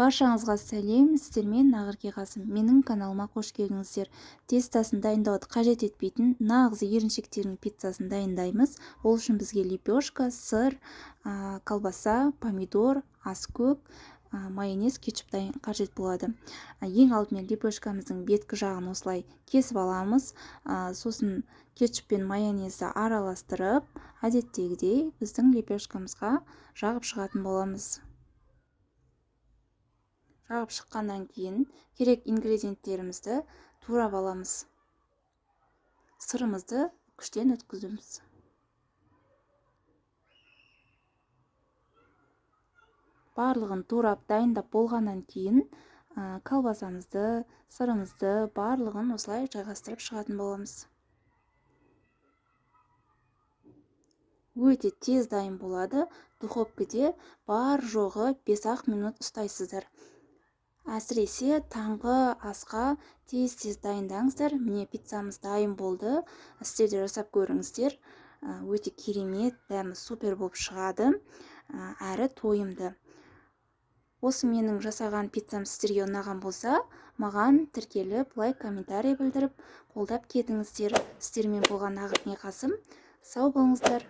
Баршаңызға сәлем, сіздермен Нағырке Қасым. Менің каналыма қош келдіңіздер. Тестасын дайындауды қажет етпейтін нағыз еріншектердің пиццасын дайындаймыз. Ол үшін бізге лепешка, сыр, колбаса, помидор, аскөк, майонез, кетчуп қажет болады. Ең алдымен лепешкамыздың беткі жағын осылай кесіп аламыз. Сосын кетчуп пен майонезді араластырып, әдеттегідей біздің лепешкамызға жағып шығатын боламыз. Жағып шыққаннан кейін керек ингредиенттерімізді турап аламыз. Сырымызды күштен өткіземіз. Барлығын турап дайындап болғаннан кейін колбасамызды, сырымызды барлығын осылай жайғастырып шығатын боламыз. Өте тез дайын болады. Духовкада бар жоғы 5-ақ минут ұстайсыздар. Әсіресе таңғы асқа тез дайындаңыздар. Міне пиццамыз дайын болды. Сіздер де жасап көріңіздер. Өте керемет, дәмі супер болып шығады. Әрі тойымды. Осы менің жасаған пиццам сіздерге ұнаған болса, маған тіркеліп, лайк, комментарий білдіріп, қолдап кетіңіздер. Сіздермен болған Нағырке Қасым. Сау болыңыздар.